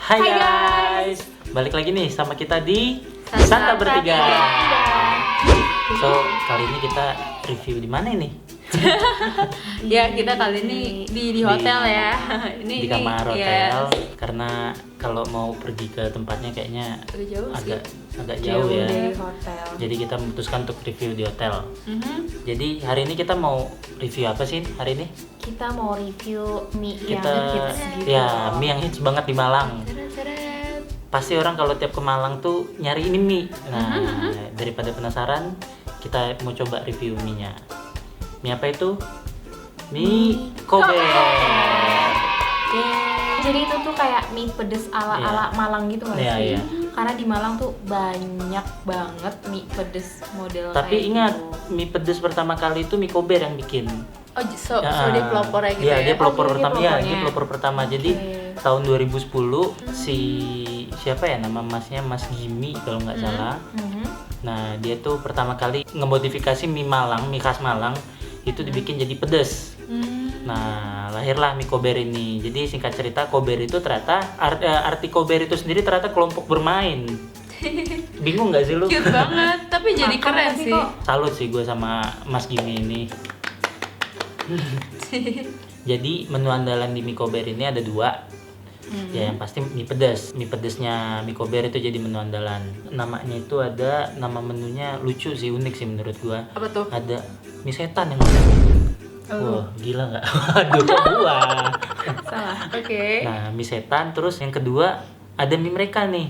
Hai guys, balik lagi nih sama kita di Santa Bertiga. So kali ini kita review di mana ini? Ya kita kali ini di hotel ya. Ini di kamar hotel, yes. Karena kalau mau pergi ke tempatnya kayaknya agak jauh ya. Dari hotel. Jadi kita memutuskan untuk review di hotel. Jadi hari ini kita mau review apa sih hari ini? Kita mau review mie Kita yang hits gitu. ya mie yang hits banget di Malang. Pasti orang kalau tiap ke Malang tuh nyari ini mie. Nah, daripada penasaran, kita mau coba review mie-nya. Mie apa itu? Mie Kober. Jadi itu tuh kayak mie pedes ala-ala Malang gitu nggak Iya, sih? iya. Karena di Malang tuh banyak banget mie pedes model Tapi kayak ingat, gitu. mie pedes pertama kali itu mie Kober yang bikin. Oh, so dia pelopornya gitu Iya, ya? dia pelopor Oh, dia pertama. Iya, pelopornya. dia pelopor pertama. Jadi tahun 2010 siapa ya nama masnya, Mas Gimi kalau nggak salah. Nah, dia tuh pertama kali ngemodifikasi mie Malang, mie khas Malang itu dibikin jadi pedes. Nah, lahirlah mie Kober ini. Jadi singkat cerita, Kober itu ternyata arti Kober itu sendiri ternyata kelompok bermain. Bingung nggak sih lu? Cute banget, tapi jadi Makan keren tapi sih. kok. Salut sih gue sama Mas Gimi ini. Jadi menu andalan di mie Kober ini ada dua. Ya yang pasti mie pedas. Mie pedasnya mie Kober itu jadi menu andalan. Namanya itu ada, nama menunya lucu sih, unik sih menurut gua. Apa tuh? Ada mie setan yang mana? Wah, gila nggak? Aduh, kok gua. Salah. Oke. Nah, mie setan. Terus yang kedua ada mie mereka nih.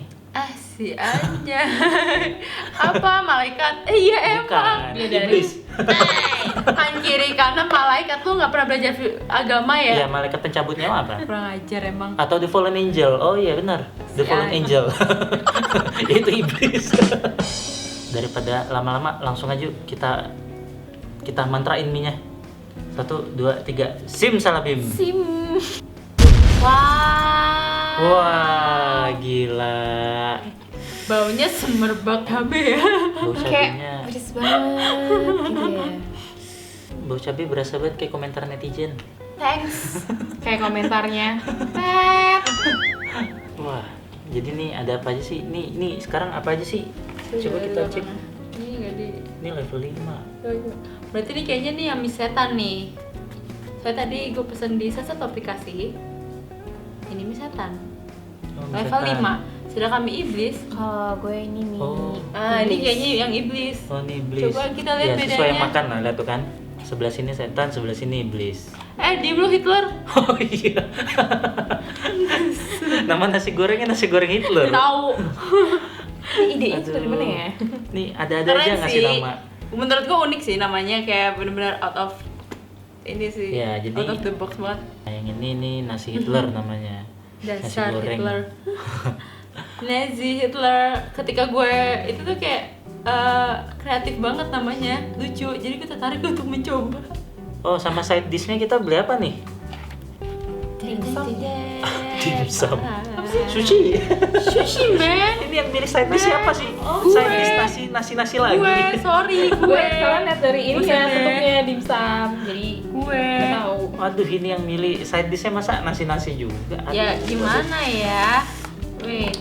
Si aja. Apa malaikat? Iya Bukan, emang. iblis. Kan kiri kanan malaikat tuh nggak pernah belajar agama Iya, ya? malaikat pencabut nyawa apa? Kurang ajar emang. Atau The Fallen Angel. Oh iya benar, The Si Fallen Ana. Angel. Itu iblis. Daripada lama-lama langsung aja kita mantrain mie-nya. 1, 2, 3. Simsalabim. Sim. Wah. Wah, gila. Baunya semerbak cabe ya. Bau Kayak cabenya, pedes banget gitu ya. bau cabe berasa banget kayak komentar netizen. Thanks. Kayak komentarnya. Pep. Wah, jadi nih ada apa aja sih? Nih sekarang apa aja sih? Coba kita cek. Ini nggak di. Ini level 5. Berarti ini kayaknya nih yang mie setan nih. Soalnya tadi gue pesen di salah satu aplikasi. Ini mie setan. Oh, Level misalkan. 5. Sedangkan mie iblis. Kalau gue ini mie. Oh. Ini kayaknya yang iblis. Oh, ini iblis. Coba kita lihat ya, sesuai bedanya. yang makan lah, lihat tuh kan. Sebelah sini setan, sebelah sini iblis. Diem lu Hitler. Oh iya. Nama nasi gorengnya nasi goreng Hitler. Tahu. Ide itu dari mana ya? Nih ada-ada aja Keren ngasih sih. nama. Menurut gue unik sih namanya, kayak bener-bener out of ini sih. Ya, jadi- out of the box banget. Nah, yang ini nih nasi Hitler namanya. Dasar Nasi goreng. Hitler. Nazi Hitler. Ketika gue itu tuh kayak kreatif banget namanya, lucu. Jadi gue tertarik untuk mencoba. Oh, sama side dish-nya kita beli apa nih? Dimsum. Dimsum. Apa sih? Sushi. Sushi man. Ini yang milih side dish siapa sih? Oh, Side gue. dish nasi lagi. Gue, sorry, Gue gue. kalian lihat dari ini Buset, ya deh. bentuknya dimsum. Jadi Gue. nggak tahu. Aduh, ini yang milih side dish-nya masa nasi juga. Aduh, Ya gimana ya? Wait.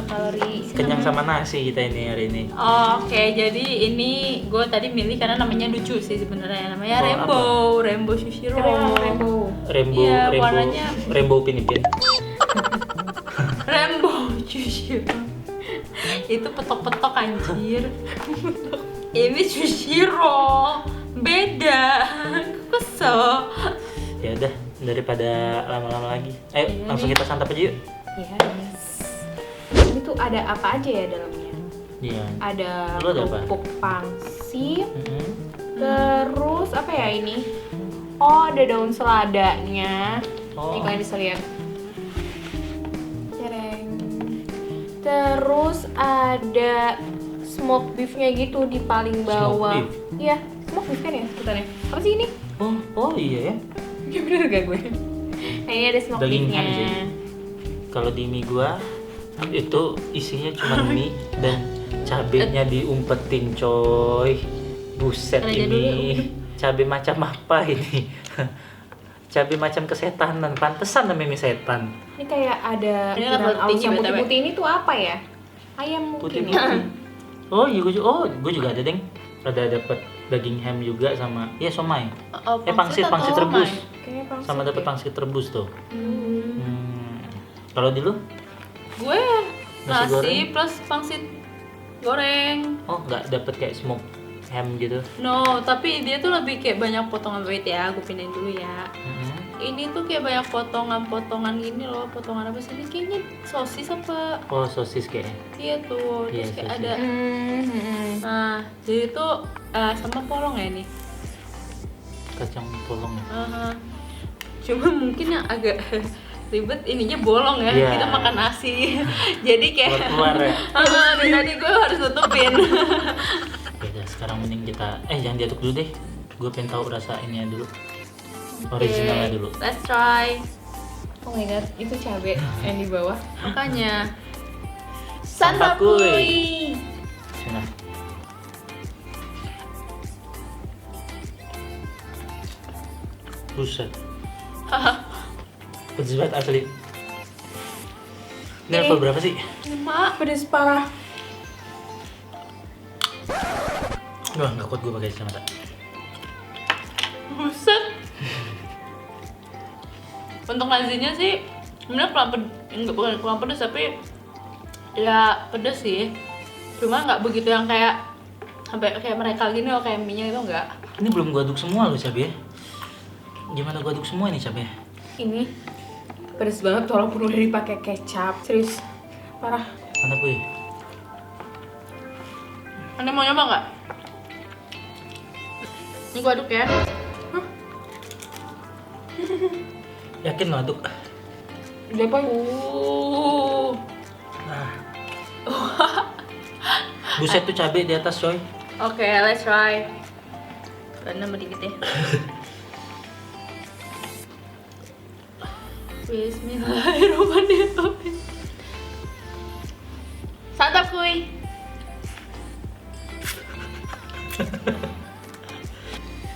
Kalori. Kenyang sama nasi kita ini hari ini. Oke, jadi ini gue tadi milih karena namanya lucu sih sebenarnya. Namanya Oh, Rainbow Sushi Roll. Rainbow. Iya, warnanya- Rainbow Pinipin. Rainbow Sushi Roll. Itu petok-petok anjir. Ini sushi roll. Beda. Kesel. Ya udah, daripada lama-lama lagi. Ayo, Iya langsung nih. kita santap aja yuk. Yes. Ini tuh ada apa aja ya dalamnya? Iya. Ada Lu ada apa? kerupuk pangsit, Mm-mm. terus apa ya ini? Oh, ada daun seladanya. Oh. Nih kalian bisa lihat. Cereng. Terus ada smoked beefnya gitu di paling bawah. Smoked beef? Iya, smoked beef kan ya sebutannya. Apa sih ini? Oh iya ya. Ya bener gak gue? Nah ini ada smoked Dagingan beefnya. sih. Kalau di mie gua itu isinya cuma mie dan cabenya diumpetin coy. Buset Kerja ini. Cabe macam apa ini? cabai macam kesetanan, pantesan namanya mie setan. Ini kayak ada Ini ukuran level aus tinggi, yang BTW. putih-putih ini tuh apa ya? Ayam mungkin ya? Putih-putih. Oh iya, gue juga ada deng. Ada dapat daging ham juga sama, ya somai. Pangsit atau rebus. Kayaknya pangsit Sama dapat deh. pangsit rebus tuh. Hmm. Kalau di lu? Gue Nasi nasi goreng? plus pangsit goreng. Oh, nggak dapat kayak smoke ham gitu. No, tapi dia tuh lebih kayak banyak potongan. Wait ya, gue pindahin dulu ya. Mhm. Ini tuh kayak banyak potongan-potongan gini loh. Potongan apa sih ini? Kayaknya sosis apa? Oh, sosis kayaknya. Iya tuh. Iya, Terus kayak sosis. ada. Hmm. Nah, jadi tuh sama polong ya nih. Kacang polong. Aha. Cuma mungkin yang agak ribet ininya bolong ya. Iya. Kita makan nasi. Jadi kayak Keluar ya. dari tadi gue harus tutupin. Oke, dah, sekarang mending kita jangan diaduk dulu deh. Gue pengen tahu rasa ininya dulu. Originalnya Oke, dulu. Let's try. Oh my god, itu cabai yang di bawah. Makanya Santap kuy. santakuy. Sana. Buset. Pedes banget asli. Ini level berapa sih? Mak, Pedes parah. Wah, nggak kuat gue pakai kacamata. buset. Untuk nasinya sih sebenarnya bukan kurang pedes tapi ya pedes sih. Cuma nggak begitu yang kayak sampai kayak mereka gini loh, kayak mie-nya itu enggak. Ini belum gue aduk semua loh cabai. Gimana gue aduk semua nih cabai? Ini pedes banget walaupun udah dipakai kecap. Serius, parah. Mana gue? Anda mau nyoba nggak? Ini gua aduk ya. Yakin lo aduk? Udah apa? Nah. Buset tuh cabai di atas coy. Oke, let's try. Karena sedikit ya. Bismillahirrahmanirrahim. Santap kuy.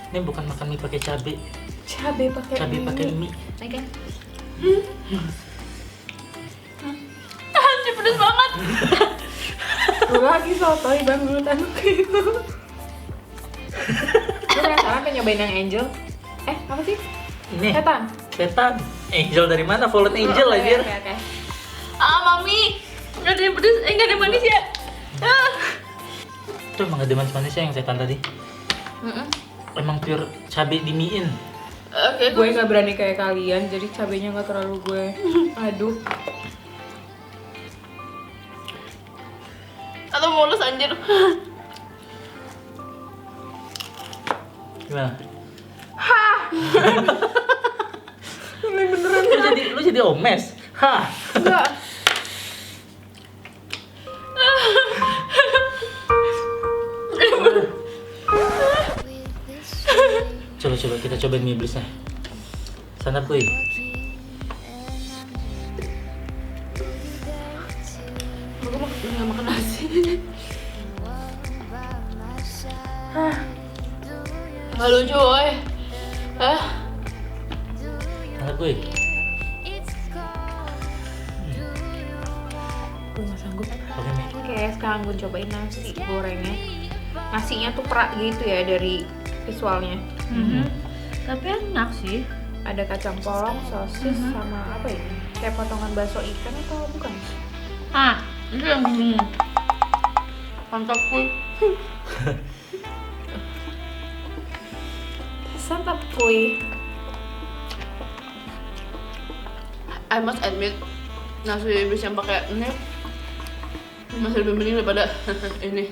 Ini bukan makan mie pakai cabai, Cabai pakai cabai pakai mie. Oke. Anjir pedes banget. Gue lagi sotoy bang dulu tadi gitu. Gue penasaran pengen nyobain yang angel. Apa sih? Ini Setan. setan. Angel dari mana? Fallen angel Oke, anjir. oke. Mami. Nggak ada yang pedes, nggak ada yang manis ya. Itu emang ada manis-manisnya yang setan tadi. Emang pure cabai di mie-in. Oke, Gue nggak berani kayak kalian, jadi cabenya nggak terlalu gue aduk. atau mulus anjir. Gimana? Ini beneran Lu jadi omes. Hah. enggak. Coba kita cobain mie iblisnya. Santap kuy. Gue nggak makan nasi. Nggak lucu, woy. Santap kuy. Gue nggak sanggup. Pakai mie. Oke, sekarang gue cobain nasi gorengnya. Nasinya tuh perak gitu ya dari visualnya. Tapi enak sih. Ada kacang polong, sosis, sama apa ini? Kayak potongan bakso ikan atau bukan? Itu yang gini. Mantap kuy. Santap kuy. I must admit, nasi iblis yang pakai ini masih lebih mending daripada ini.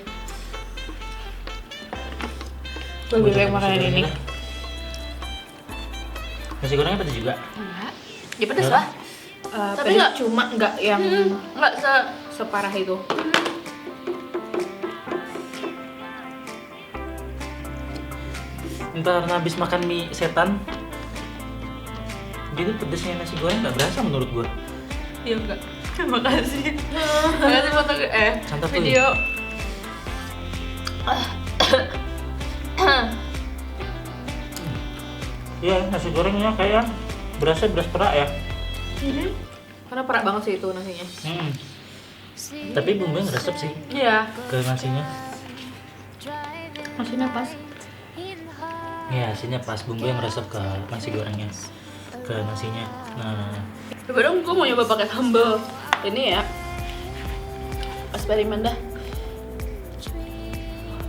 Gue lebih baik makanan ini. Nasi gorengnya pedas juga. Enggak. Ya pedes Hah? lah. Tapi Tapi nggak- cuma nggak yang Enggak separah itu. Ntar habis makan mie setan, jadi pedesnya nasi goreng nggak berasa menurut gua. Iya enggak. Terima kasih. Terima kasih foto Santap kuy. video. Iya, nasi gorengnya kayak Berasnya beras perak ya. Karena perak banget sih itu nasinya. Tapi bumbunya ngeresep sih Iya, ke nasinya. maksudnya pas. Ya, nasinya pas, bumbunya ngeresep ke nasi gorengnya, ke nasinya. Nah, Coba dong, gue mau nyoba pakai sambal ini ya. Eksperimen dah.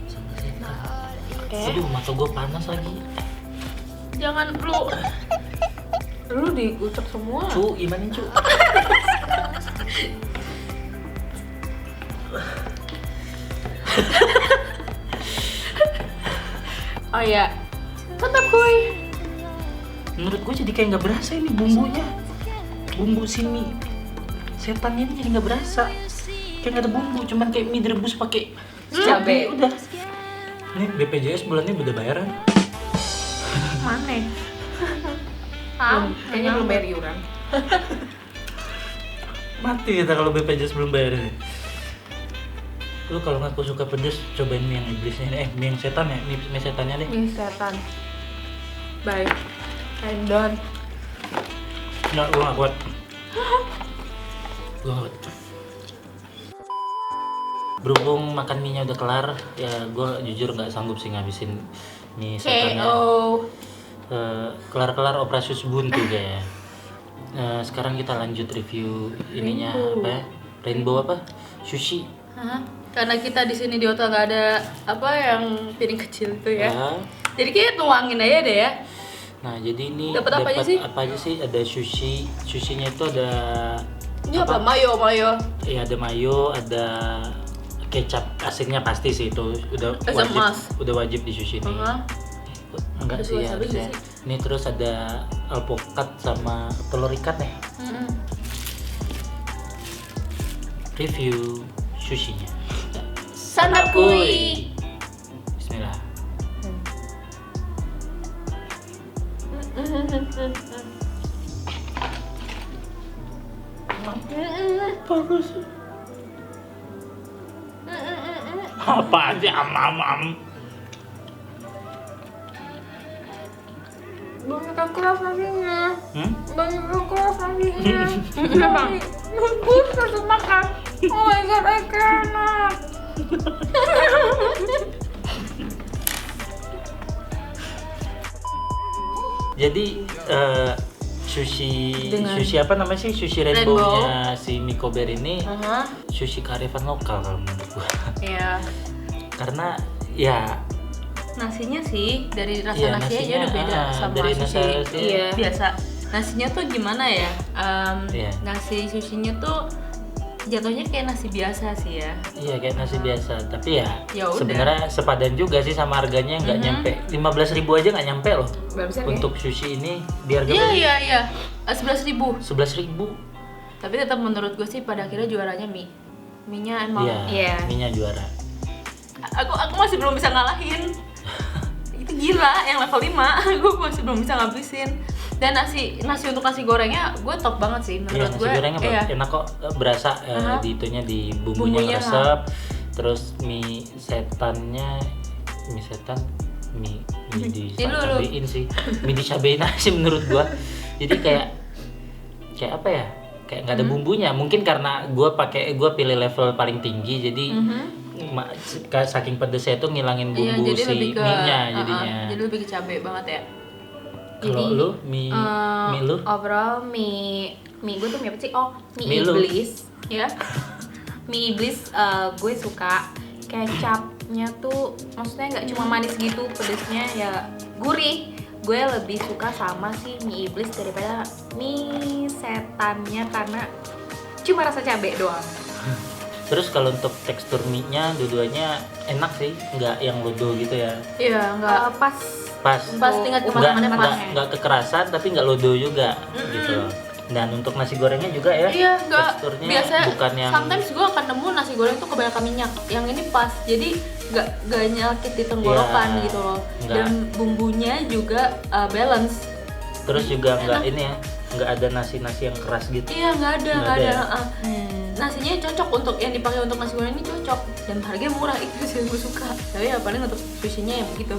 sama setan. Oke. Aduh, mata gue panas lagi. Jangan lu. Lu diucap semua. Cu, imanin cu. Oh ya, tetap kuy. Menurut gue jadi kayak nggak berasa ini bumbunya. Bumbu sini setannya ini jadi nggak berasa. Kayak nggak ada bumbu, cuman kayak mie direbus pakai Cabe. Udah. Ini BPJS bulan ini udah bayaran. Mana? Kayaknya belum bayar iuran. Mati kita kalau BPJS belum bayarin. Lu kalau nggak suka pedes, cobain mie yang iblisnya ini. Mie yang setan ya, mie setannya deh. Mie setan. Baik. And done. Nggak, gua nggak kuat. Gua nggak kuat. Berhubung makan mie-nya udah kelar, ya gua jujur nggak sanggup sih ngabisin mie setannya. Kelar-kelar operasi buntu kayaknya. Sekarang kita lanjut review ininya apa ya? Rainbow apa? Sushi. Hah? Karena kita di sini di hotel nggak ada apa yang piring kecil itu ya. Ya. Jadi kayak tuangin aja deh ya. Nah, jadi ini Dapat apa aja sih? Apa aja sih? Ada sushi. Sushinya itu ada Ini apa? Mayo. Ya ada mayo, ada kecap asinnya pasti sih itu udah Asam wajib, mas. udah wajib di sushi ini. Enggak Ada sih wasabi harusnya. sih. Ini terus ada alpukat sama telur ikat nih. Review sushinya. Santap kuy. Bismillah. Bagus. Apaan sih am. Banyak yang keras nasinya. Banyak yang keras nasinya. Kenapa? Nunggu harus makan. Oh my god, I cannot. Jadi sushi Dengan- sushi apa namanya sih? Sushi rainbow-nya si Mikober ini sushi kearifan lokal kalau menurut gua. Iya. Karena ya Nasinya sih dari rasa Iya, nasinya aja udah beda sama dari sushi nasi- Iya. biasa. Nasinya tuh gimana ya? Iya. Nasi sushinya tuh jatuhnya kayak nasi biasa sih ya. iya kayak nasi biasa, tapi ya Ya udah. sebenarnya sepadan juga sih sama harganya, nggak nyampe 15.000 aja nggak nyampe loh. Berapa sih? Untuk sushi ini di harga Iya. 11.000. 11.000. Tapi tetap menurut gue sih pada akhirnya juaranya mie. Mie-nya emang Iya. Mie-nya juara. aku masih belum bisa ngalahin. Itu gila yang level 5. Gue masih belum bisa ngabisin. Dan nasi untuk nasi gorengnya gue top banget sih Iya, menurut nasi gue. gorengnya Iya. enak kok, berasa di itunya, di bumbunya Bumbunya, ngeresep. Terus mie setan mie dicabein sih. Mie dicabein aja sih menurut gua. Jadi kayak apa ya? Kayak nggak ada bumbunya. Mungkin karena gua pilih level paling tinggi, jadi saking pedesnya itu ngilangin Iya, bumbu jadi si lebih ke mie-nya jadinya. jadi lebih ke cabe banget ya. Kalau Jadi, lu mie lu Overall mie gue tuh mie apa sih? Oh, Mie lu. iblis. Ya. Mie iblis gue suka kecapnya tuh, maksudnya nggak cuma manis gitu, pedesnya ya gurih. Gue lebih suka sama si mie iblis daripada mie setannya karena cuma rasa cabai doang. Terus kalau untuk tekstur mie-nya dua-duanya enak sih, nggak yang lodo gitu ya. Iya, enggak Pas tingkat nggak kematangannya nggak pas. nggak kekerasan tapi nggak lodo juga gitu loh. Dan untuk nasi gorengnya juga ya, Iya, enggak. teksturnya Biasanya bukan yang sometimes gue akan nemu nasi goreng tuh kebanyakan minyak. Yang ini pas. Jadi enggak nyakit di tenggorokan Iya, gitu loh. nggak. Dan bumbunya juga balance. terus juga nggak ini ya, nggak ada nasi yang keras gitu. Iya, enggak Nggak ada. ada ya? Nasinya cocok untuk yang dipakai untuk nasi goreng ini cocok dan harganya murah, itu sih yang gue suka. Tapi ya paling untuk sushinya ya begitu.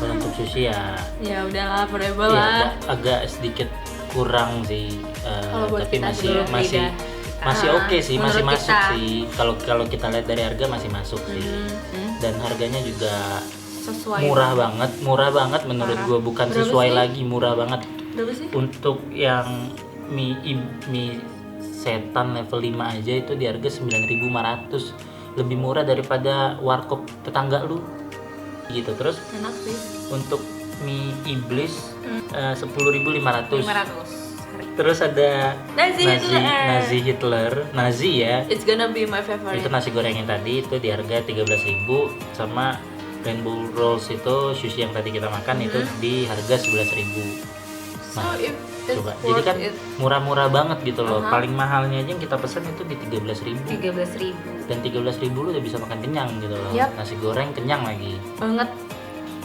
Kalau untuk sushi Ya udahlah, forever ya lah. agak sedikit kurang sih, Kalau buat tapi kita masih belum masih lidah. masih oke sih, masih menurut masuk kita. sih. Kalau kita lihat dari harga masih masuk sih. Dan harganya juga Sesuai. murah banget menurut Parah. gue, bukan Berapa sesuai sih? lagi, murah banget. Berapa sih? Untuk yang mie setan level 5 aja itu di harga 9.500, lebih murah daripada warkop tetangga lu gitu. Terus Enak sih. untuk mie iblis 10.500. 500. Terus ada Nazi Hitler. Nazi ya, It's gonna be my favorite. itu nasi goreng yang tadi itu di harga 13.000, sama rainbow rolls itu sushi yang tadi kita makan itu di harga 11.000. Nah, So if it's coba jadi kan worth it. murah-murah banget gitu loh. Aha. Paling mahalnya aja yang kita pesan itu di 13.000, 13.000 dan 13.000 lu udah bisa makan kenyang gitu loh. Yap. Nasi goreng kenyang lagi. banget.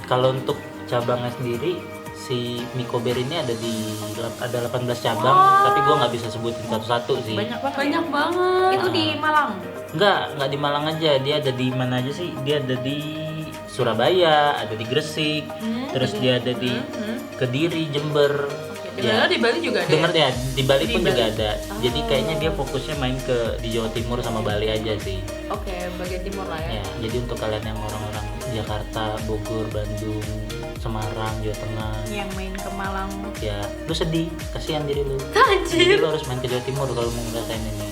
Kalau untuk cabangnya sendiri, si Mikober ini ada 18 cabang, tapi gua nggak bisa sebutin satu-satu sih. Banyak banget. Banyak banget. Itu di Malang. Nggak di Malang aja, dia ada di mana aja sih? Dia ada di Surabaya, ada di Gresik, terus dia ada di Kediri, Jember. Dengar di Bali juga ada. Dengar ya, di Bali Di pun Bali. juga ada. Jadi kayaknya dia fokusnya main ke di Jawa Timur sama Bali aja sih. Oke, bagian timur lah ya. Ya, jadi untuk kalian yang orang-orang Jakarta, Bogor, Bandung, Semarang, Jawa Tengah, Yang main ke Malang. ya lu sedih, kasihan diri lu. Jadi Anjir. lu harus main ke Jawa Timur kalau mau ngerasain ini.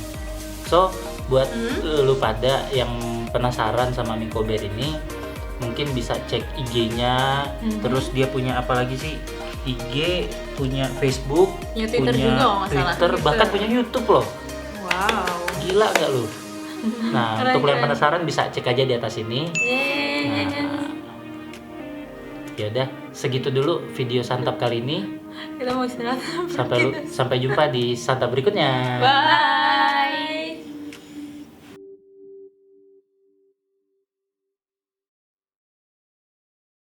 So, buat lu pada yang penasaran sama Mikober ini, mungkin bisa cek IG-nya. Terus dia punya apa lagi sih? IG, punya Facebook, Punya Twitter punya juga kalau nggak salah. Twitter, bahkan punya YouTube loh. Wow. Gila gak lu? Nah, Keren, untuk lo yang keren. penasaran bisa cek aja di atas ini. Yeay. Nah, ya udah, segitu dulu video santap kali ini. Kita mau istirahat. Sampai jumpa di santap berikutnya. Bye.